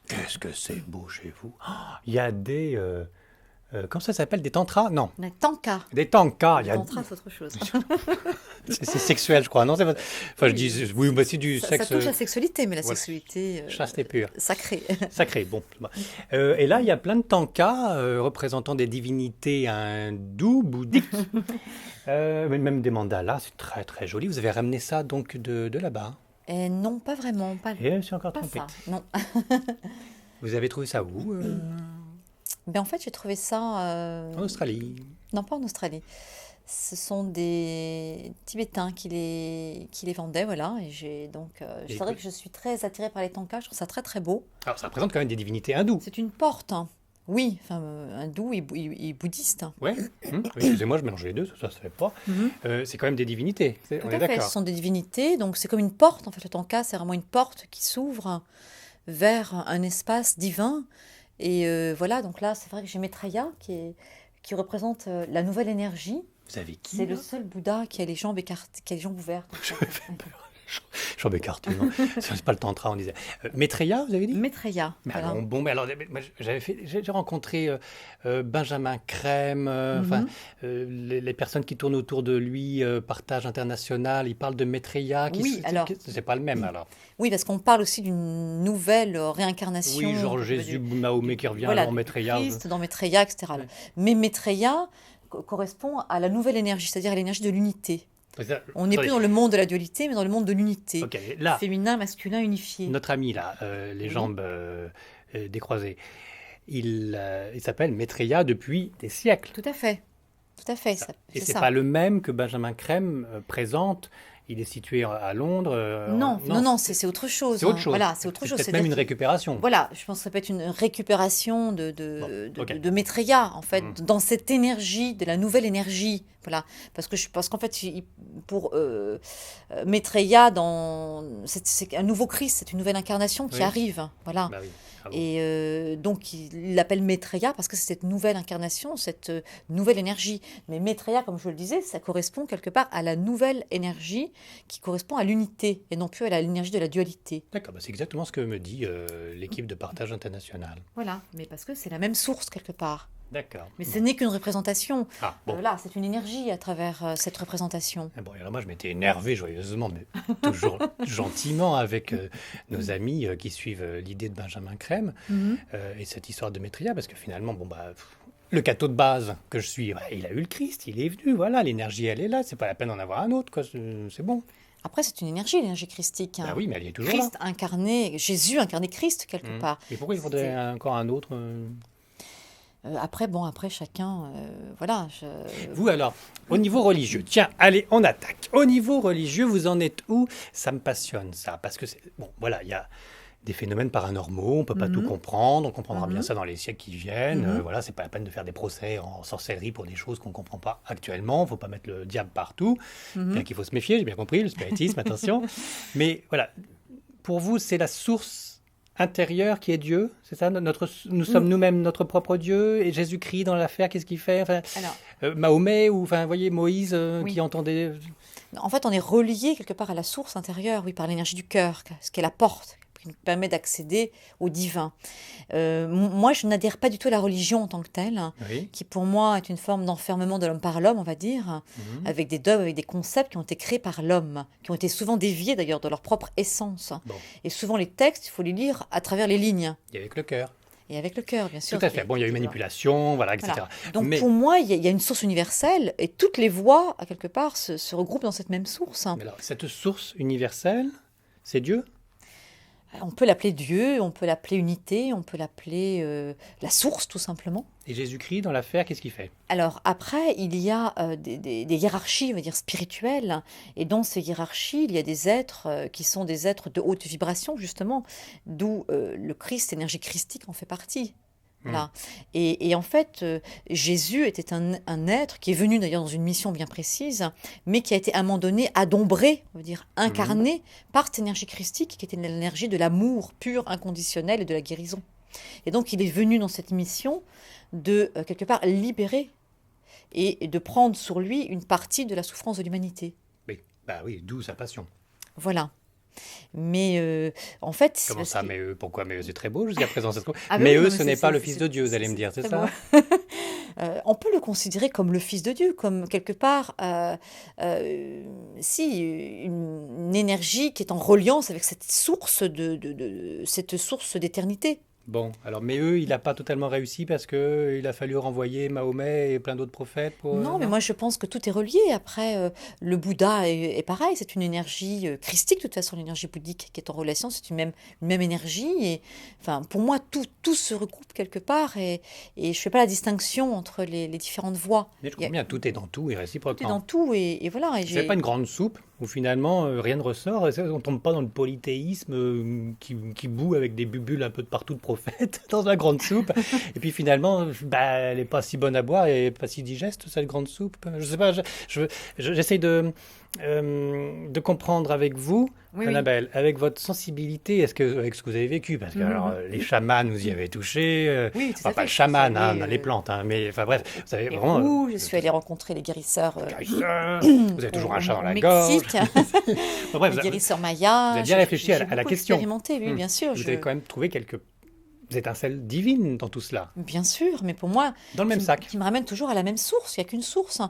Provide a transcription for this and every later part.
Qu'est-ce que c'est beau chez vous. Il y a des... comment ça s'appelle? Des tantras? Non. Un tanka. Des tankas. Le tantra, c'est autre chose. C'est sexuel, je crois, non? Enfin, je dis... Oui, bah, c'est du Ça sexe... touche la sexualité, mais la voilà. sexualité Chaste et pure. sacrée. Sacré, bon. Et là, il y a plein de tankas représentant des divinités hindoues, bouddhiques, mais même des mandalas, c'est très très joli. Vous avez ramené ça donc de là-bas. Et non, pas vraiment, Et je me suis encore pas trompé. ça. Non. Vous avez trouvé ça où? Ben, en fait, j'ai trouvé ça. En Australie. Non, pas en Australie. Ce sont des Tibétains qui les vendaient, voilà. Et j'ai donc. Et C'est vrai que je suis très attirée par les tankas. Je trouve ça très très beau. Alors, ça représente quand même des divinités hindoues. C'est une porte, hein. Oui, enfin, hindou et bouddhiste. Ouais. Oui, excusez-moi, je mélange les deux, ça se fait pas. Mhm. C'est quand même des divinités. Tout On est à fait, ce d'accord. sont des divinités, donc c'est comme une porte, en fait, le tanka, c'est vraiment une porte qui s'ouvre vers un espace divin. Et voilà, donc là, c'est vrai que j'ai Maitreya qui représente la nouvelle énergie. Vous avez qui C'est le là? seul Bouddha qui a les jambes écartées, qui a les jambes ouvertes. Je me fais peur. Jambes écartées, non. C'est pas le tantra, on disait. Maitreya, vous avez dit? Maitreya, Mais voilà. alors, bon, mais alors, moi, j'ai rencontré Benjamin Crème, enfin, Mhm. les personnes qui tournent autour de lui, Partage International, ils parlent de Maitreya, Oui, alors, c'est pas le même alors. oui, parce qu'on parle aussi d'une nouvelle Oui, réincarnation genre Jésus, Mahomet qui revient voilà, avant du Maitreya. Christ dans Maitreya, etc. Ouais. Mais Maitreya correspond à la nouvelle énergie, c'est-à-dire à l'énergie de l'unité. On n'est plus Attendez, dans le monde de la dualité, mais dans le monde de l'unité. ok, là, Féminin, masculin, unifié. notre ami là, les Oui, jambes décroisées, il s'appelle Maitreya depuis des siècles. tout à fait. Tout à fait, Et c'est c'est ça. pas le même que Benjamin Crème présente. Il est situé à Londres. Non, non, non, c'est autre chose. C'est autre Hein. chose. Voilà, c'est autre chose. Peut-être même une récupération. Voilà, je pense que ça peut être une récupération Bon, ok. de Maitreya, en fait, Mhm. dans cette énergie, de la nouvelle énergie. Voilà, parce qu'en fait, pour Maitreya, c'est un nouveau Christ, c'est une nouvelle incarnation qui Oui. arrive. Voilà. Bah oui. Bravo. Et donc, il l'appelle Maitreya parce que c'est cette nouvelle incarnation, cette nouvelle énergie. Mais Maitreya, comme je le disais, ça correspond quelque part à la nouvelle énergie qui correspond à l'unité et non plus à l'énergie de la dualité. D'accord, bah c'est exactement ce que me dit l'équipe de Partage International. Voilà, mais parce que c'est la même source quelque part. D'accord. Mais ce n'est qu'une représentation. Ah, bon. Là, c'est une énergie à travers cette représentation. Ah bon, et alors moi, je m'étais énervé joyeusement, mais toujours gentiment avec nos amis qui suivent l'idée de Benjamin Crème Mhm. et cette histoire de Maitreya, parce que finalement, bon, bah, le catho de base que je suis, bah, il a eu le Christ, il est venu, voilà, l'énergie, elle est là, c'est pas la peine d'en avoir un autre, quoi, c'est bon. Après, c'est une énergie, l'énergie christique. Bah Hein. oui, mais elle y est toujours là. Christ incarné, Jésus incarné Christ quelque part. Mais pourquoi il faudrait C'était- encore un autre après chacun, voilà. Vous alors, au niveau religieux, tiens, allez, on attaque. Au niveau religieux, vous en êtes où? Ça me passionne, ça, parce que bon, voilà, il y a des phénomènes paranormaux, on peut pas tout Mhm. comprendre, on comprendra bien Mhm. ça dans les siècles qui viennent. Mhm. Voilà, c'est pas la peine de faire des procès en sorcellerie pour des choses qu'on comprend pas actuellement. Faut pas mettre le diable partout. Mhm. Bien qu'il faut se méfier, j'ai bien compris, le spiritisme, attention. Mais voilà, pour vous, c'est la source intérieure qui est Dieu, c'est ça? Nous sommes nous-mêmes notre propre Dieu, et Jésus-Christ dans l'affaire, qu'est-ce qu'il fait? Enfin, Alors, Mahomet, ou enfin, vous voyez, Moïse oui. qui entendait. En fait, on est relié quelque part à la source intérieure, oui, par l'énergie du cœur, ce qui est la porte qui nous permet d'accéder au divin. Moi, je n'adhère pas du tout à la religion en tant que telle, hein, Oui. qui pour moi est une forme d'enfermement de l'homme par l'homme, on va dire, Mhm. avec des dogmes, avec des concepts qui ont été créés par l'homme, qui ont été souvent déviés d'ailleurs de leur propre essence. Bon, Et souvent, les textes, il faut les lire à travers les lignes, et avec le cœur. et avec le cœur, bien sûr. Tout à fait. Bon, il y a eu manipulation, voilà, etc. Voilà. Donc Mais, pour moi, il y a une source universelle, et toutes les voix, à quelque part, se regroupent dans cette même source. mais alors, cette source universelle, c'est Dieu? On peut l'appeler Dieu, on peut l'appeler unité, on peut l'appeler la source tout simplement. Et Jésus-Christ, dans l'affaire, qu'est-ce qu'il fait? Alors après, il y a des hiérarchies, on va dire spirituelles, et dans ces hiérarchies, il y a des êtres qui sont des êtres de haute vibration justement, d'où le Christ, l'énergie christique en fait partie. Voilà. Et en fait, Jésus était un être qui est venu d'ailleurs dans une mission bien précise, mais qui a été à un moment donné adombré, on va dire incarné par cette énergie christique qui était l'énergie de l'amour pur, inconditionnel et de la guérison. Et donc il est venu dans cette mission de quelque part libérer et de prendre sur lui une partie de la souffrance de l'humanité. Oui, bah oui, d'où sa passion. Voilà. Mais en fait, c'est Comment parce ça, que... mais eux, pourquoi? Mais eux, c'est très beau jusqu'à présent. Ah Mais oui, eux, non, mais ce n'est pas le Fils de Dieu, vous c'est- allez me dire, c'est c'est ça? moi. On peut le considérer comme le Fils de Dieu, comme quelque part, euh, si, une énergie qui est en reliance avec cette source cette source d'éternité. Bon, alors, mais eux, il n'a pas totalement réussi parce que il a fallu renvoyer Mahomet et plein d'autres prophètes pour... Non, mais non? moi je pense que tout est relié. Après, le Bouddha est pareil, c'est une énergie christique, de toute façon, l'énergie bouddhique qui est en relation, c'est une même énergie. Et enfin, pour moi, tout se recoupe quelque part et je fais pas la distinction entre les différentes voies. Mais je Il y comprends a- bien, tout est dans tout et tout est dans réciproquement. tout et voilà. Et C'est pas j'ai une grande soupe où finalement rien ne ressort, et ça, on tombe pas dans le polythéisme qui bout avec des bubules un peu de partout de prophètes dans la grande soupe. Et puis finalement, bah, elle est pas si bonne à boire et pas si digeste cette grande soupe. Je sais pas, j'essaie de comprendre avec vous, Oui, oui. Annabelle, avec votre sensibilité, avec ce que vous avez vécu, parce que alors, les chamans, vous y avez touché, Oui, tout enfin à pas fait. le Je suis chaman, hein, allée, dans les plantes, hein, mais enfin bref, vous avez les vraiment... roues, je suis allée rencontrer les guérisseurs vous avez toujours un chat dans la gorge. Mexique, Enfin, bref, les guérisseurs vous mayas. avez bien réfléchi J'ai à la beaucoup question. expérimenté, oui, bien sûr. Vous avez quand même trouvé quelques étincelles divines dans tout cela, Bien sûr, mais pour moi, dans le même sac. qui me ramène toujours à la même source. Il n'y a qu'une source.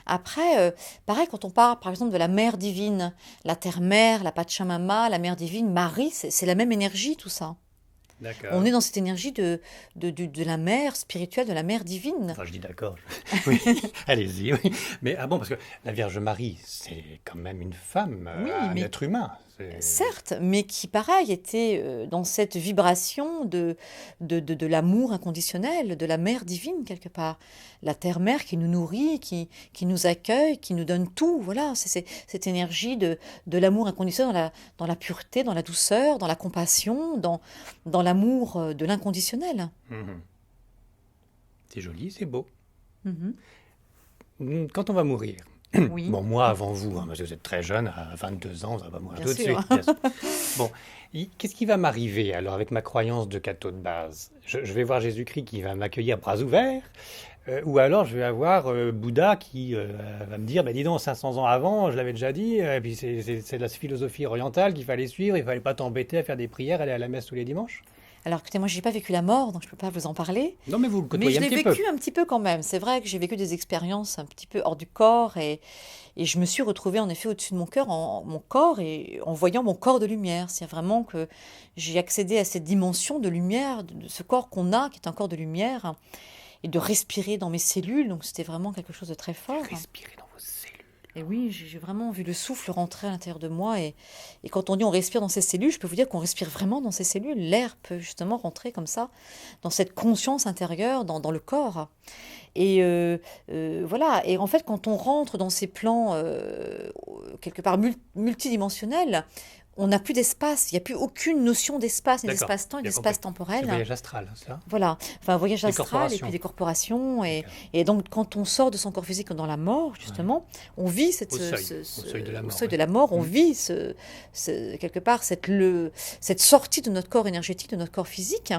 Après, pareil, quand on parle, par exemple, de la mère divine, la terre-mère, la Pachamama, la mère divine, Marie, c'est la même énergie, tout ça. D'accord. On est dans cette énergie de la mère spirituelle, de la mère divine. Enfin, je dis d'accord. Oui, allez-y. Oui. Mais ah bon, parce que la Vierge Marie, c'est quand même une femme, Oui, un mais être humain. certes, mais qui, pareil, était dans cette vibration de l'amour inconditionnel, de la mère divine, quelque part. La terre-mère qui nous nourrit, qui nous accueille, qui nous donne tout. Voilà, c'est cette énergie de l'amour inconditionnel dans la pureté, dans la douceur, dans la compassion, dans l'amour de l'inconditionnel. Mhm. C'est joli, c'est beau. Mhm. Quand on va mourir, Oui, bon, moi avant vous, hein, parce que vous êtes très jeune, à 22 ans, ça va mourir bien tout de sûr. suite. Bien sûr. Bon, qu'est-ce qui va m'arriver alors avec ma croyance de catho de base? Je vais voir Jésus-Christ qui va m'accueillir bras ouverts, ou alors je vais avoir Bouddha qui va me dire, bah, dis donc, 500 ans avant, je l'avais déjà dit, et puis c'est de la philosophie orientale qu'il fallait suivre, il fallait pas t'embêter à faire des prières, aller à la messe tous les dimanches. Alors écoutez, moi, j'ai pas vécu la mort, donc je peux pas vous en parler. Non, mais vous le Mais côtoyez je un l'ai petit peu. vécu un petit peu quand même. C'est vrai que j'ai vécu des expériences un petit peu hors du corps et je me suis retrouvée en effet au-dessus de mon cœur, mon corps et en voyant mon corps de lumière. C'est vraiment que j'ai accédé à cette dimension de lumière, de ce corps qu'on a, qui est un corps de lumière, et de respirer dans mes cellules. Donc c'était vraiment quelque chose de très fort. Respirez dans vos cellules. Et oui, j'ai vraiment vu le souffle rentrer à l'intérieur de moi. Et quand on dit on respire dans ses cellules, je peux vous dire qu'on respire vraiment dans ses cellules. L'air peut justement rentrer comme ça, dans cette conscience intérieure, dans le corps. Et voilà. Et en fait, quand on rentre dans ces plans quelque part multidimensionnels, on n'a plus d'espace. Il n'y a plus aucune notion d'espace, ni D'accord, d'espace-temps, ni bien d'espace compris. C'est temporel. le voyage astral, ça? Voilà, enfin un voyage Des astral et corporations. puis des corporations. D'accord. Et donc quand on sort de son corps physique dans la mort, justement, on vit Au seuil de la au mort, seuil oui. de la mort, on Mhm. vit quelque part cette sortie de notre corps énergétique, de notre corps physique.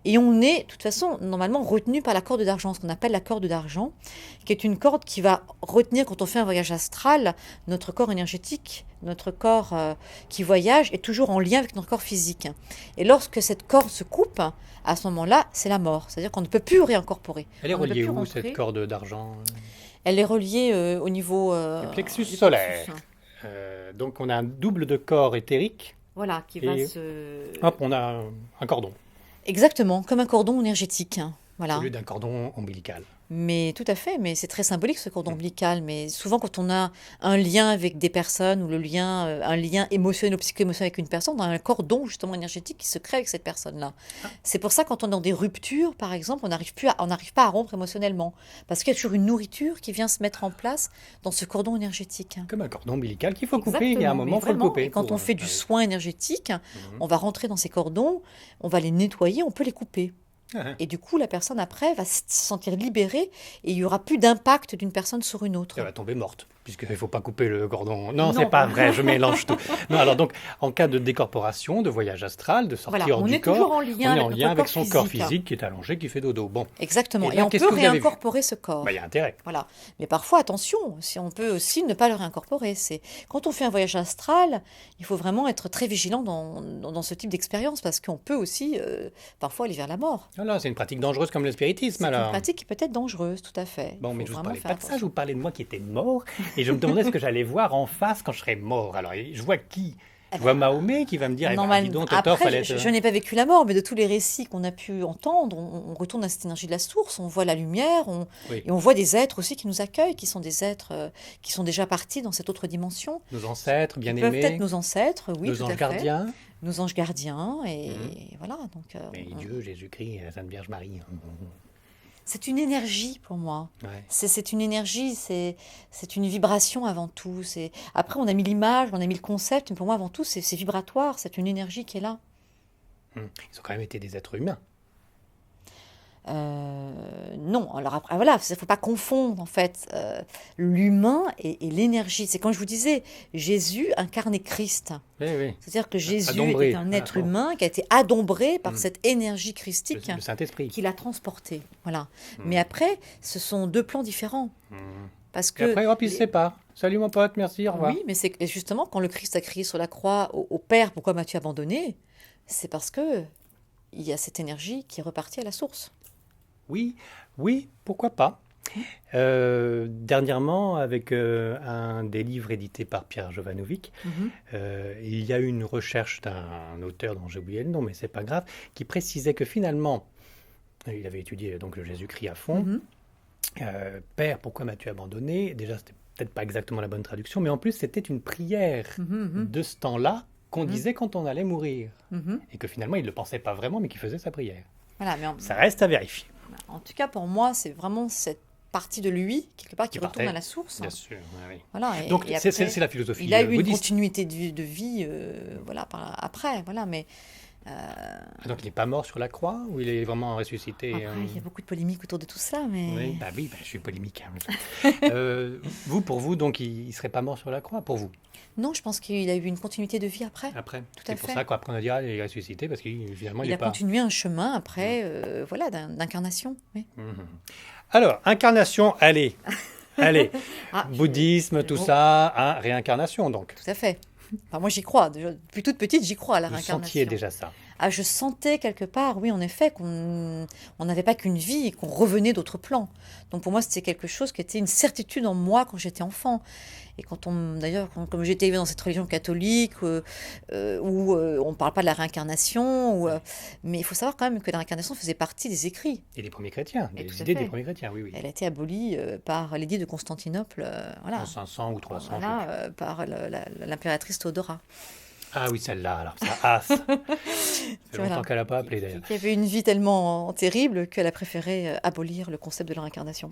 Et on est, de toute façon, normalement retenu par la corde d'argent, ce qu'on appelle la corde d'argent, qui est une corde qui va retenir, quand on fait un voyage astral, notre corps énergétique, notre corps qui voyage est toujours en lien avec notre corps physique. Et lorsque cette corde se coupe, à ce moment-là, c'est la mort. C'est-à-dire qu'on ne peut plus réincorporer. Elle est On ne peut reliée plus où, rentrer. cette corde d'argent? Elle est reliée au niveau Le plexus du solaire. plexus. Donc on a un double de corps éthérique. Voilà, qui Et va se... Hop, on a un cordon, Exactement, comme un cordon énergétique. au Voilà. lieu d'un cordon ombilical. Mais tout à fait, mais c'est très symbolique ce cordon ombilical. Mais souvent, quand on a un lien avec des personnes ou un lien émotionnel ou psycho-émotionnel avec une personne, on a un cordon justement énergétique qui se crée avec cette personne-là. C'est pour ça quand on est dans des ruptures, par exemple, on n'arrive pas à rompre émotionnellement, parce qu'il y a toujours une nourriture qui vient se mettre en place dans ce cordon énergétique. Comme un cordon ombilical qu'il faut couper. Il y a un Exactement, moment, mais il faut le vraiment. couper. Et quand pour, on fait du aller. soin énergétique, Mhm. on va rentrer dans ces cordons, on va les nettoyer, on peut les couper. Ah, Et du coup, la personne après va se sentir libérée et il n'y aura plus d'impact d'une personne sur une autre. elle va tomber morte. Puisqu'il ne faut pas couper le cordon. Non, c'est Non. pas vrai, je mélange tout. Non, alors donc, en cas de décorporation, de voyage astral, de sortie Voilà, hors on du est corps, toujours en on lien est en avec lien notre avec son corps physique. physique qui est allongé, qui fait dodo. Bon, Exactement. et Et là, on qu'est-ce peut que vous avez vu? réincorporer ce corps. Il y a intérêt. Voilà. Mais parfois, attention, si on peut aussi ne pas le réincorporer. Quand on fait un voyage astral, il faut vraiment être très vigilant dans ce type d'expérience parce qu'on peut aussi parfois aller vers la mort. Voilà, c'est une pratique dangereuse comme le spiritisme, C'est une alors. pratique qui peut être dangereuse, tout à fait. Bon, Il mais faut je vous vraiment parlais faire pas de ça, je attention. vous parlais de moi qui étais mort, et je me demandais ce que j'allais voir en face quand je serais mort. Alors, je vois qui? Eh Je vois ben, Mahomet qui va me dire, eh ben, Normal. dis donc, Totor, Après, fallait je, être... je n'ai pas vécu la mort, mais de tous les récits qu'on a pu entendre, on retourne à cette énergie de la source, on voit la lumière, Oui, et on voit des êtres aussi qui nous accueillent, qui sont des êtres qui sont déjà partis dans cette autre dimension. nos ancêtres, Qui bien peuvent être aimés, nos ancêtres, oui, nos tout à anges fait. gardiens, Nos anges gardiens, et Mhm. voilà. Donc, et Dieu, Jésus-Christ, et la Sainte Vierge Marie. c'est une énergie pour moi. Ouais. C'est une énergie, c'est une vibration avant tout. Après, on a mis l'image, on a mis le concept, mais pour moi, avant tout, c'est vibratoire, c'est une énergie qui est là. Ils ont quand même été des êtres humains. Non, alors après, voilà, il ne faut pas confondre en fait l'humain et l'énergie. C'est comme je vous disais, Jésus incarnait Christ. Oui, oui. C'est-à-dire que Jésus Adombré. est un être Ah, bon. humain qui a été adombré par Mm. cette énergie christique Le Saint-Esprit. qui l'a transporté. Voilà. Mm. Mais après, ce sont deux plans différents. Mm. Parce Et que après, hop, ils se séparent. Salut mon pote, merci, au revoir. oui, mais c'est que justement quand le Christ a crié sur la croix au Père, pourquoi m'as-tu abandonné? C'est parce que il y a cette énergie qui est repartie à la source. Oui, oui, pourquoi pas. Dernièrement, avec un des livres édités par Pierre Jovanovic, il y a eu une recherche d'un auteur dont j'ai oublié le nom, mais c'est pas grave, qui précisait que finalement, il avait étudié donc le Jésus-Christ à fond. Mhm. Père, pourquoi m'as-tu abandonné? Déjà, c'était peut-être pas exactement la bonne traduction, mais en plus, c'était une prière Mhm, de ce temps-là qu'on Mhm. disait quand on allait mourir. mhm. Et que finalement, il ne le pensait pas vraiment, mais qu'il faisait sa prière. Voilà, mais Ça reste à vérifier. en tout cas pour moi, c'est vraiment cette partie de lui quelque part qui Qui retourne partait. à la source. Bien sûr, oui. Voilà. Donc, Et c'est après, la philosophie il a eu une bouddhiste. continuité de vie, voilà, après, voilà, mais Donc, il n'est pas mort sur la croix ou il est vraiment ressuscité après, il y a beaucoup de polémiques autour de tout ça, mais Oui, je suis polémique. Vous, pour vous, donc, il ne serait pas mort sur la croix, pour vous, non, je pense qu'il a eu une continuité de vie après. après. à C'est pour fait. ça qu'après, on a dit, il est ressuscité parce qu'il finalement, il Il n'est a pas... continué un chemin après, voilà, d'incarnation. Oui. Mhm. Alors, incarnation, allez. Ah, Bouddhisme, tout Bon. ça, hein, réincarnation, donc. tout à fait. Enfin, moi, j'y crois. Déjà, depuis toute petite, j'y crois à la Vous réincarnation. sentiez déjà ça. Ah, je sentais quelque part, oui, en effet, qu'on n'avait pas qu'une vie et qu'on revenait d'autres plans. Donc pour moi, c'était quelque chose qui était une certitude en moi quand j'étais enfant. Et d'ailleurs, comme j'étais élevée dans cette religion catholique, où on ne parle pas de la réincarnation, mais il faut savoir quand même que la réincarnation faisait partie des écrits. Et les premiers chrétiens, Et des tout à idées fait. des premiers chrétiens, oui, oui. Elle a été abolie par l'édit de Constantinople, voilà, En 500 ou 300, je sais voilà, par l'impératrice Théodora. plus. Ah oui, celle-là, alors, ça hasse. Ça fait Voilà. longtemps qu'elle n'a pas appelé, d'ailleurs. Qui avait une vie tellement terrible qu'elle a préféré abolir le concept de la réincarnation.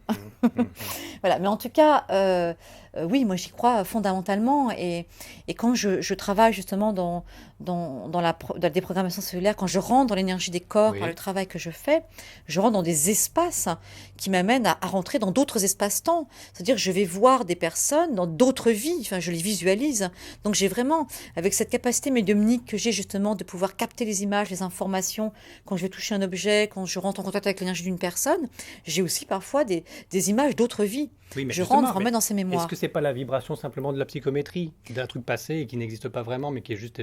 Voilà, mais en tout cas, oui, moi j'y crois fondamentalement. Et quand je travaille justement dans la déprogrammation cellulaire, quand je rentre dans l'énergie des corps Oui. par le travail que je fais, je rentre dans des espaces qui m'amènent à rentrer dans d'autres espaces-temps. C'est-à-dire que je vais voir des personnes dans d'autres vies, enfin je les visualise. Donc j'ai vraiment, avec cette capacité médiumnique que j'ai justement de pouvoir capter les images, les informations, quand je vais toucher un objet, quand je rentre en contact avec l'énergie d'une personne, j'ai aussi parfois des images d'autres vies. Oui, mais Je justement, rentre vraiment mais dans ces mémoires. est-ce que c'est pas la vibration simplement de la psychométrie, d'un truc passé et qui n'existe pas vraiment, mais qui est juste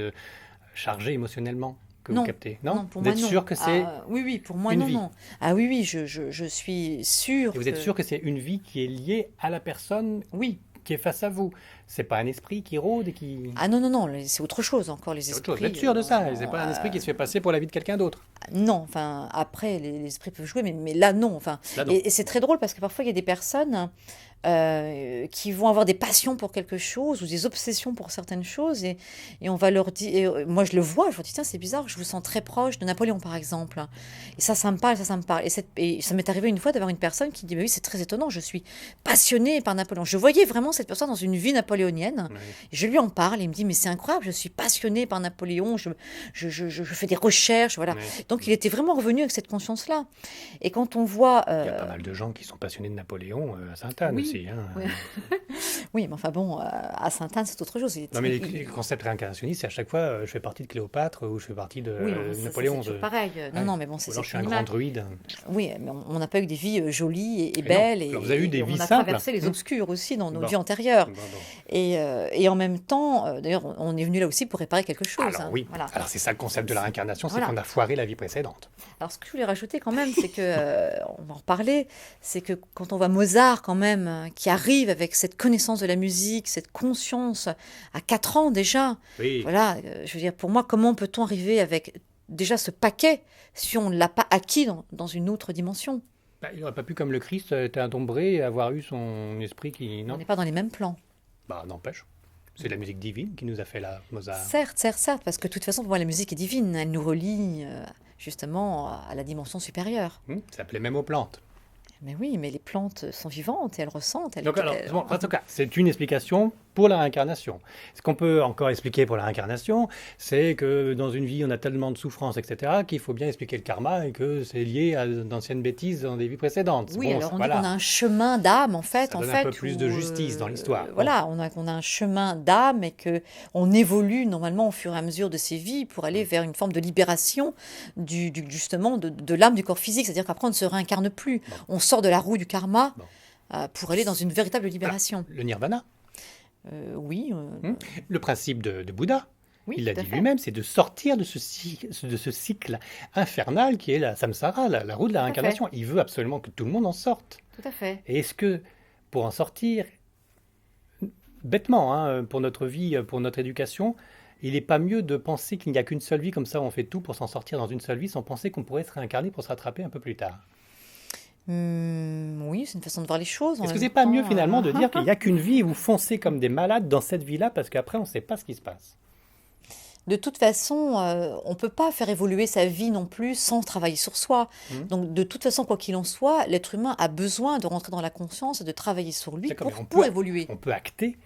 chargé émotionnellement que vous Non. captez? Non, Non, pour vous moi, êtes non. sûr que c'est... Ah, oui, oui, pour moi, une non, vie. non. Ah oui, oui, je suis sûre Et vous êtes que- sûr que c'est une vie qui est liée à la personne Oui. qui est face à vous? C'est pas un esprit qui rôde et qui... Ah non, non, non, c'est autre chose encore, les C'est esprits. autre chose. Vous êtes sûr de ça? non, C'est pas un esprit qui se fait passer pour la vie de quelqu'un d'autre? Non, enfin, après, les esprits peuvent jouer, mais là, non. Enfin, Là, non. et c'est très drôle parce que parfois, il y a des personnes qui vont avoir des passions pour quelque chose ou des obsessions pour certaines choses et on va leur dire, moi je le vois, je leur dis, tiens, c'est bizarre, je vous sens très proche de Napoléon, par exemple. Et ça me parle, ça me parle. Et ça m'est arrivé une fois d'avoir une personne qui dit, mais oui, c'est très étonnant, je suis passionnée par Napoléon. Je voyais vraiment cette personne dans une vie napoléonienne. Oui. Je lui en parle, il me dit, mais c'est incroyable, je suis passionnée par Napoléon, je fais des recherches, voilà. Oui. Donc il était vraiment revenu avec cette conscience-là. Et quand on voit... Il y a pas mal de gens qui sont passionnés de Napoléon à Sainte-Anne oui, aussi. Hein. Oui. Oui, mais enfin bon, à Sainte-Anne, c'est autre chose. Non, mais les concepts réincarnationnistes, c'est à chaque fois, je fais partie de Cléopâtre ou je fais partie de Oui, bon, Napoléon. c'est toujours pareil. Non, non, mais bon, Ou c'est alors je suis un une grand image. druide. Oui, mais on n'a pas eu des vies jolies et Mais belles. non. Alors, vous avez eu des Et vies on a simples. traversé les obscurs aussi dans nos Bon. vies antérieures. Bon. Et en même temps, d'ailleurs, on est venu là aussi pour réparer quelque chose. Alors hein. oui, Voilà. alors c'est ça le concept de la réincarnation, c'est Voilà. qu'on a foiré la vie précédente. Alors, ce que je voulais rajouter quand même, c'est que, on va en reparler, c'est que quand on voit Mozart quand même, qui arrive avec cette connaissance de la musique, cette conscience, à 4 ans déjà, Oui. voilà, je veux dire, pour moi, comment peut-on arriver avec déjà ce paquet si on ne l'a pas acquis dans une autre dimension? Bah, il n'aurait pas pu, comme le Christ, être un dombré et avoir eu son esprit qui... On Non, n'est pas dans les mêmes plans. bah n'empêche. C'est la musique divine qui nous a fait la Mozart. Certes, parce que de toute façon, pour moi, la musique est divine. Elle nous relie justement à la dimension supérieure. Ça s'appelait même aux plantes. Mais oui, mais les plantes sont vivantes et elles ressentent. Donc alors, bon, en tout cas, c'est une explication pour la réincarnation. Ce qu'on peut encore expliquer pour la réincarnation, c'est que dans une vie, on a tellement de souffrances, etc., qu'il faut bien expliquer le karma et que c'est lié à d'anciennes bêtises dans des vies précédentes. Oui, Bon, alors on dit voilà. qu'on a un chemin d'âme, en fait. Ça donne un peu plus de justice dans l'histoire. Bon. Voilà, on a un chemin d'âme et qu'on évolue normalement au fur et à mesure de ses vies pour aller vers une forme de libération justement de l'âme du corps physique. C'est-à-dire qu'après, on ne se réincarne plus. Bon. On sort de la roue du karma Bon. pour aller dans une véritable libération. Le nirvana, Oui. le principe de Bouddha, Oui, il l'a tout à dit fait. lui-même, c'est de sortir de ce cycle infernal qui est la samsara, la roue de la Tout à réincarnation. Il veut absolument que tout le monde en sorte. Tout à fait. Et est-ce que, pour en sortir, bêtement, hein, pour notre vie, pour notre éducation, il n'est pas mieux de penser qu'il n'y a qu'une seule vie, comme ça on fait tout pour s'en sortir dans une seule vie, sans penser qu'on pourrait se réincarner pour se rattraper un peu plus tard? Oui, c'est une façon de voir les choses. En Est-ce que même c'est pas mieux temps, finalement de dire qu'il n'y a qu'une vie et vous foncez comme des malades dans cette vie-là, parce qu'après on ne sait pas ce qui se passe? De toute façon, on ne peut pas faire évoluer sa vie non plus sans travailler sur soi. Donc, de toute façon, quoi qu'il en soit, l'être humain a besoin de rentrer dans la conscience et de travailler sur lui D'accord, mais pour évoluer. on peut acter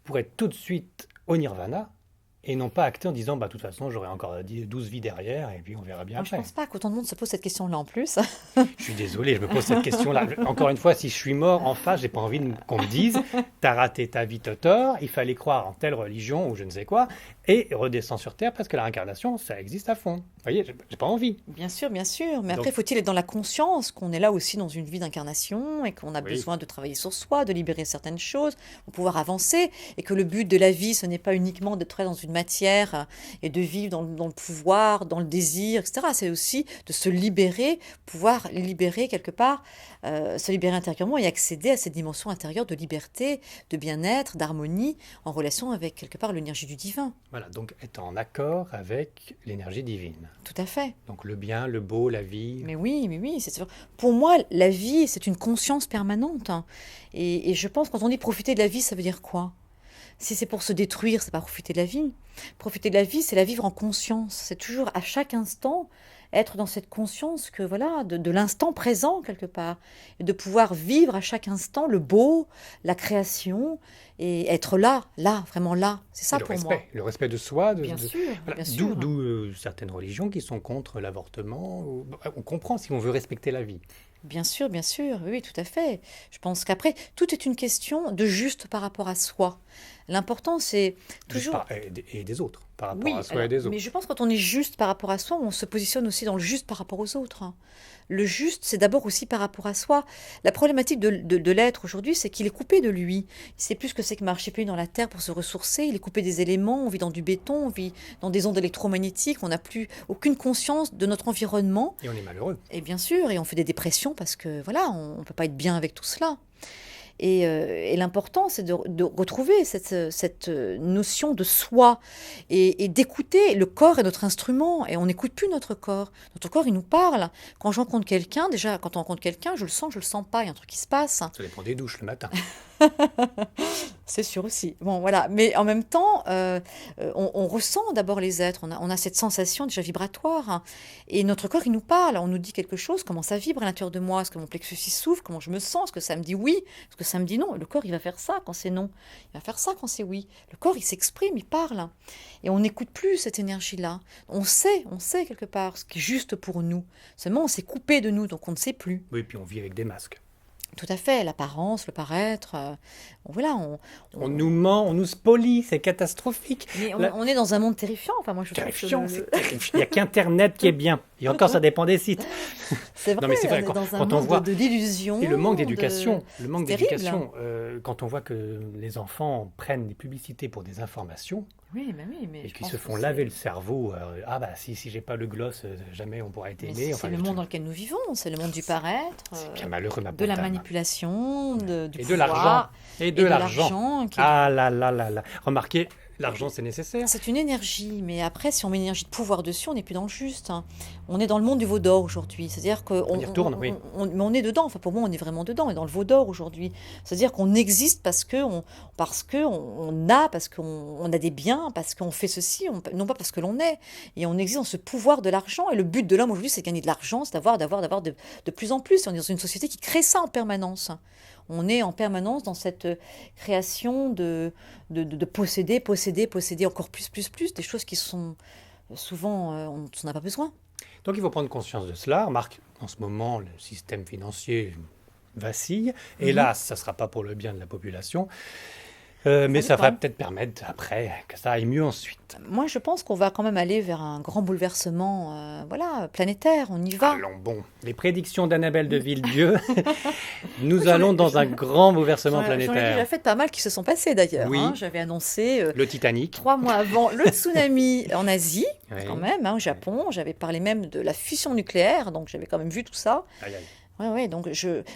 pour être tout de suite au nirvana et non pas acter en disant bah, de toute façon j'aurai encore 12 vies derrière et puis on verra bien Moi, je ne après. pense pas qu'autant de monde se pose cette question-là en plus. Je suis désolé, je me pose cette question-là. Encore une fois, si je suis mort en face, j'ai pas envie qu'on me dise t'as raté ta vie, Totor, il fallait croire en telle religion ou je ne sais quoi, et redescends sur Terre parce que la réincarnation, ça existe à fond. Vous voyez, j'ai pas envie. Bien sûr, bien sûr. Mais Donc- après, faut-il être dans la conscience qu'on est là aussi dans une vie d'incarnation et qu'on a Oui. besoin de travailler sur soi, de libérer certaines choses pour pouvoir avancer et que le but de la vie, ce n'est pas uniquement d'être dans une matière et de vivre dans le pouvoir, dans le désir, etc. C'est aussi de se libérer, pouvoir libérer quelque part, se libérer intérieurement et accéder à cette dimension intérieure de liberté, de bien-être, d'harmonie en relation avec quelque part l'énergie du divin. Voilà, donc être en accord avec l'énergie divine. Tout à fait. Donc le bien, le beau, la vie. Mais oui, c'est sûr. Pour moi, la vie, c'est une conscience permanente. Hein. Et je pense, quand on dit profiter de la vie, ça veut dire quoi? Si c'est pour se détruire, c'est pas profiter de la vie. Profiter de la vie, c'est la vivre en conscience. C'est toujours à chaque instant être dans cette conscience que voilà, de l'instant présent quelque part, et de pouvoir vivre à chaque instant le beau, la création, et être là, vraiment là. C'est ça Et pour moi. le respect de soi. Bien sûr, Voilà. bien sûr. D'où certaines religions qui sont contre l'avortement. On comprend si on veut respecter la vie. Bien sûr, oui, tout à fait. Je pense qu'après, tout est une question de juste par rapport à soi. L'important, c'est toujours... Et des autres, par rapport Oui, à soi alors, et des autres. mais je pense que quand on est juste par rapport à soi, on se positionne aussi dans le juste par rapport aux autres. Hein. Le juste, c'est d'abord aussi par rapport à soi. La problématique de l'être aujourd'hui, c'est qu'il est coupé de lui. Il sait plus ce que c'est que marcher pieds nus dans la terre pour se ressourcer. Il est coupé des éléments. On vit dans du béton, on vit dans des ondes électromagnétiques. On n'a plus aucune conscience de notre environnement. Et on est malheureux. Et bien sûr, et on fait des dépressions parce que voilà, on ne peut pas être bien avec tout cela. Et l'important, c'est de retrouver cette notion de soi et d'écouter. Le corps est notre instrument et on n'écoute plus notre corps. Notre corps, il nous parle. Quand je rencontre quelqu'un, déjà, quand on rencontre quelqu'un, je le sens pas, il y a un truc qui se passe. Ça dépend des douches le matin. C'est sûr aussi. Bon, voilà. Mais en même temps, on ressent d'abord les êtres. On a cette sensation déjà vibratoire. Hein. Et notre corps, il nous parle. On nous dit quelque chose. Comment ça vibre à l'intérieur de moi? Est-ce que mon plexus il s'ouvre? Comment je me sens? Est-ce que ça me dit oui? Est-ce que ça me dit non? Le corps, il va faire ça quand c'est non. Il va faire ça quand c'est oui. Le corps, il s'exprime, il parle. Et on n'écoute plus cette énergie-là. On sait quelque part ce qui est juste pour nous. Seulement, on s'est coupé de nous, donc on ne sait plus. Oui, puis on vit avec des masques. Tout à fait, l'apparence, le paraître. Bon, voilà, On nous ment, on nous spolie, c'est catastrophique. mais La- on est dans un monde terrifiant. Enfin, moi, je trouve que Terrifiant, c'est terrifiant. Il n'y a qu'Internet qui est bien. Et encore, ça dépend des sites. c'est vrai, Non, mais c'est vrai, on est dans un quand on monde voit... de l'illusion. Et le manque d'éducation, C'est terrible. quand on voit que les enfants prennent des publicités pour des informations Oui, mais et je qu'ils pense se que font laver le cerveau, ah bah si j'ai pas le gloss, jamais on pourra être mais aimé. c'est Enfin, le monde dans lequel nous vivons. C'est le monde du paraître, c'est bien malheureux, ma de la pauvre dame. manipulation, du Et de l'argent. pouvoir Et et de de l'argent. l'argent. Ah là là là là. Remarquez, l'argent c'est nécessaire. C'est une énergie, mais après, si on met une énergie de pouvoir dessus, on n'est plus dans le juste, hein. On est dans le monde du veau d'or aujourd'hui. C'est-à-dire qu'on On y retourne, oui. mais on est dedans. Enfin, pour moi, on est vraiment dedans. On est dans le veau d'or aujourd'hui. C'est-à-dire qu'on existe parce que parce qu'on a des biens, parce qu'on fait ceci, non pas parce que l'on est. Et on existe dans ce pouvoir de l'argent. Et le but de l'homme aujourd'hui, c'est de gagner de l'argent, c'est d'avoir de plus en plus. Et on est dans une société qui crée ça en permanence. On est en permanence dans cette création de posséder, posséder, posséder encore plus, des choses qui sont souvent, on n'en a pas besoin. Donc il faut prendre conscience de cela. Remarque, en ce moment, le système financier vacille. Hélas, ça ne sera pas pour le bien de la population. Mais ça va dépend. peut-être permettre après que ça aille mieux ensuite. Moi, je pense qu'on va quand même aller vers un grand bouleversement, voilà, planétaire. On y va. Allons, bon, les prédictions d'Annabelle de Villedieu, nous allons dans un grand bouleversement J'en ai déjà planétaire. fait pas mal qui se sont passés d'ailleurs, Oui. hein. J'avais annoncé Le Titanic. 3 mois avant le tsunami en Asie, Oui. quand même, hein, au Japon. J'avais parlé même de la fusion nucléaire, donc j'avais quand même vu tout ça. Aïe, aïe. Ouais, donc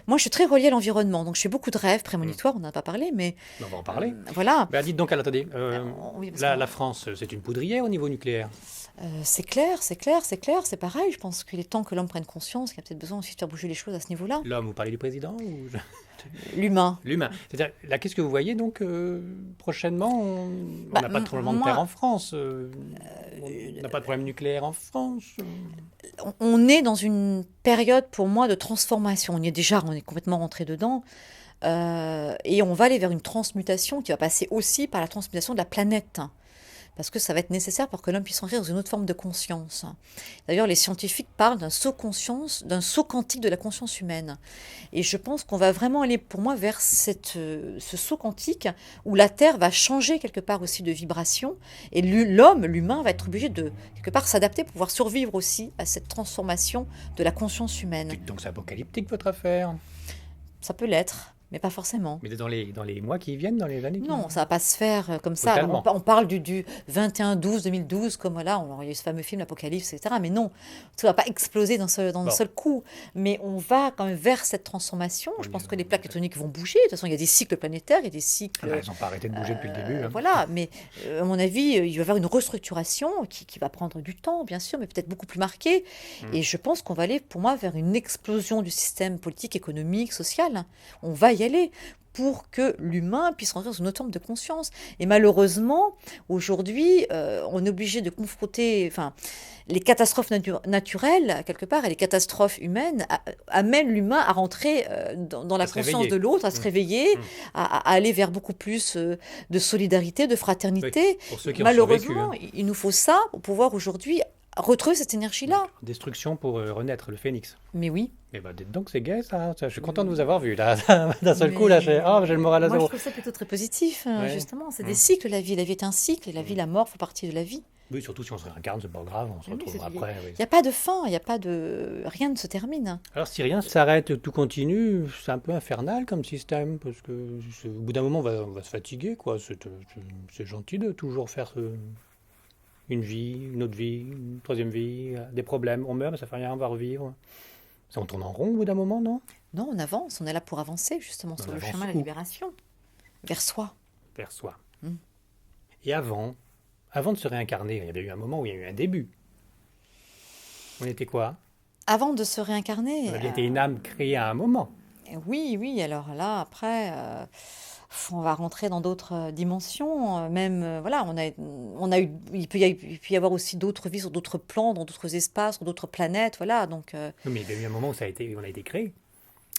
moi je suis très reliée à l'environnement, donc je fais beaucoup de rêves prémonitoires, on n'en a pas parlé, mais On va en parler. voilà. Bah, dites donc, attendez, Oui, parce la que- France, c'est une poudrière au niveau nucléaire. C'est clair, c'est pareil. Je pense qu'il est temps que l'homme prenne conscience qu'il y a peut-être besoin aussi de faire bouger les choses à ce niveau-là. L'homme, vous parlez du président ou L'humain. l'humain? C'est-à-dire, là, qu'est-ce que vous voyez donc prochainement? On Bah, n'a pas de tremblement de moi- terre en France. On n'a pas de problème nucléaire en France. On est dans une période pour moi de transformation. On est complètement rentré dedans. Et on va aller vers une transmutation qui va passer aussi par la transmutation de la planète. Parce que ça va être nécessaire pour que l'homme puisse entrer dans une autre forme de conscience. D'ailleurs, les scientifiques parlent d'un saut conscience, d'un saut quantique de la conscience humaine. Et je pense qu'on va vraiment aller, pour moi, vers ce saut quantique où la Terre va changer quelque part aussi de vibration. Et l'humain, va être obligé de, quelque part, s'adapter pour pouvoir survivre aussi à cette transformation de la conscience humaine. Dites donc, c'est apocalyptique votre affaire. Ça peut l'être, mais pas forcément. Mais dans les mois qui viennent, dans les années qui Non, viennent. ça va pas se faire comme ça. Totalement. On parle du 21-12-2012, comme voilà, il y a eu ce fameux film L'Apocalypse, etc. Mais non, ça va pas exploser dans un Bon. seul coup. Mais on va quand même vers cette transformation. Je pense que les plaques tectoniques vont bouger. De toute façon, il y a des cycles planétaires, il y a des cycles... Ah bah, ils n'ont pas arrêté de bouger depuis le début. Hein. Voilà, mais à mon avis, il va y avoir une restructuration qui va prendre du temps, bien sûr, mais peut-être beaucoup plus marquée. Et je pense qu'on va aller, pour moi, vers une explosion du système politique, économique, social. On va y aller pour que l'humain puisse rentrer dans une autre forme de conscience. Et malheureusement, aujourd'hui, on est obligé de confronter... Enfin, les catastrophes naturelles, quelque part, et les catastrophes humaines amènent l'humain à rentrer dans la se conscience réveiller. de l'autre, à se réveiller, à aller vers beaucoup plus de solidarité, de fraternité. Pour ceux qui ont Malheureusement, survécu, il nous faut ça pour pouvoir aujourd'hui retrouver cette énergie-là. Destruction pour renaître, le phénix. Mais oui. Eh ben, dites donc, c'est gai ça. Je suis content de vous avoir vu là. D'un seul coup, Mais- là, j'ai le moral à Moi, je zéro. trouve ça plutôt très positif, Ouais. justement. C'est des cycles, la vie. La vie est un cycle, et la vie, la mort font partie de la vie. Oui, surtout si on se réincarne, c'est pas grave, on se Oui, retrouvera c'est- après. Oui. Il n'y a pas de fin, il n'y a pas de... Rien ne se termine. Alors si rien ne s'arrête, tout continue, c'est un peu infernal comme système, parce que au bout d'un moment, on va se fatiguer, quoi. C'est gentil de toujours faire une vie, une autre vie, une troisième vie, des problèmes. On meurt, mais ça fait rien, on va revivre. Ça, on tourne en rond au bout d'un moment, non? Non, on avance, on est là pour avancer, justement, On sur le avance chemin de la où? libération. Vers soi. Vers soi. Mm. Et avant de se réincarner, il y avait eu un moment où il y a eu un début. On était quoi? Avant de se réincarner... On avait été une âme créée à un moment. Oui, alors là, après, on va rentrer dans d'autres dimensions. Même, voilà, il peut y avoir aussi d'autres vies sur d'autres plans, dans d'autres espaces, sur d'autres planètes, voilà. Donc, Non, mais il y a eu un moment où on a été créé.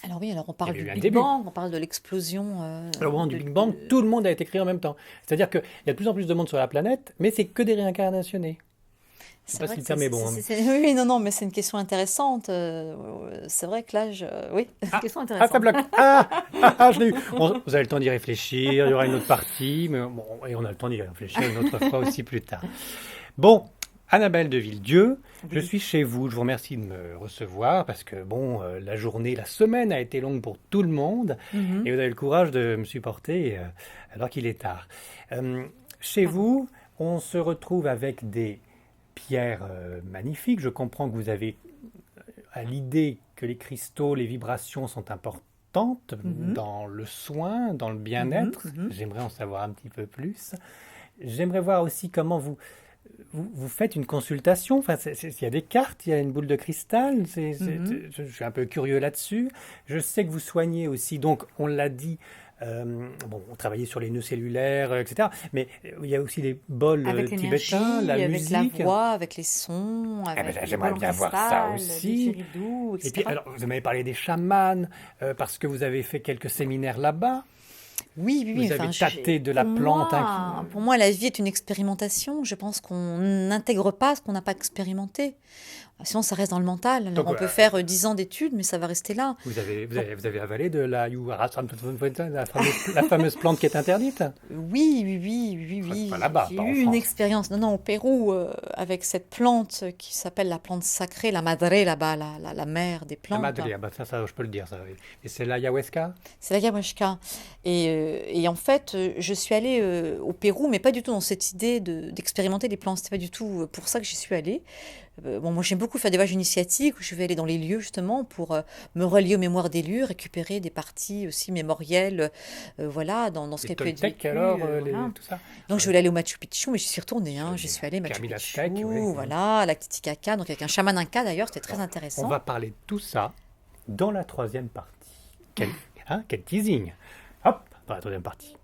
alors oui, alors on parle Il y a du eu un Big début. Bang, on parle de l'explosion. Au moment du Big Bang, tout le monde a été créé en même temps. C'est-à-dire qu'il y a de plus en plus de monde sur la planète, mais c'est que des réincarnationnés. Je sais C'est pas vrai si le que terme est bon. oui, oui, non, non, mais c'est une question intéressante. C'est vrai que là, oui, c'est une question Ah, ça intéressante. bloque. Je l'ai eu. Bon, vous avez le temps d'y réfléchir. Il y aura une autre partie, mais bon, et on a le temps d'y réfléchir une autre fois aussi plus tard. Bon, Annabelle de Villedieu, je Oui. suis chez vous. Je vous remercie de me recevoir parce que bon, la journée, la semaine a été longue pour tout le monde Mhm. et vous avez le courage de me supporter alors qu'il est tard. Chez Pardon. vous, on se retrouve avec des pierres magnifiques. Je comprends que vous avez à l'idée que les cristaux, les vibrations sont importantes Mhm. dans le soin, dans le Mhm. bien-être. Mhm. J'aimerais en savoir un petit peu plus. J'aimerais voir aussi comment vous faites une consultation. Enfin, il y a des cartes, il y a une boule de cristal. Mhm. Je suis un peu curieux là-dessus. Je sais que vous soignez aussi, donc on l'a dit. Bon, on travaillait sur les nœuds cellulaires, etc. Mais il y a aussi des bols Avec tibétains, la l'énergie, avec la musique. voix, avec les sons, Eh ben, avec les j'aimerais bols en bien voir ça cristal, des aussi. didgeridoo, Et puis, etc. alors, vous m'avez parlé des chamans, parce que vous avez fait quelques séminaires là-bas. Oui, oui, oui. Vous avez Enfin, tâté de la plante. pour moi, la vie est une expérimentation. Je pense qu'on n'intègre pas ce qu'on n'a pas expérimenté. Sinon, ça reste dans le mental. Alors, Donc, on peut faire 10 ans d'études, mais ça va rester là. Donc, vous avez avalé de la la fameuse plante qui est interdite. oui, oui, oui, oui, Enfin, pas oui. là-bas, J'ai pas en eu une France. expérience, non, non, au Pérou, avec cette plante qui s'appelle la plante sacrée, la madre là-bas, la mère des La plantes. madre, ah bah ça, je peux le dire, ça. Oui. Et c'est l'ayahuasca? C'est la ayahuasca. Et en fait, je suis allée au Pérou, mais pas du tout dans cette idée d'expérimenter les plantes. C'était pas du tout pour ça que j'y suis allée. Bon, moi, j'aime beaucoup faire des voyages initiatiques où je vais aller dans les lieux justement pour me relier aux mémoires des lieux, récupérer des parties aussi mémorielles, voilà, dans ce Les qui a pu être Toltecs, vécu, alors, voilà. tout ça? Donc, je Ouais. voulais aller au Machu Picchu, mais j'y suis retournée, hein. Sur J'y les suis allée, Machu pyramides Picchu, aztèques, oui. voilà, à la Titicaca, donc avec un chaman inca d'ailleurs, c'était très Alors, on intéressant. va parler de tout ça dans la troisième partie. Quel teasing! Hop, dans la troisième partie.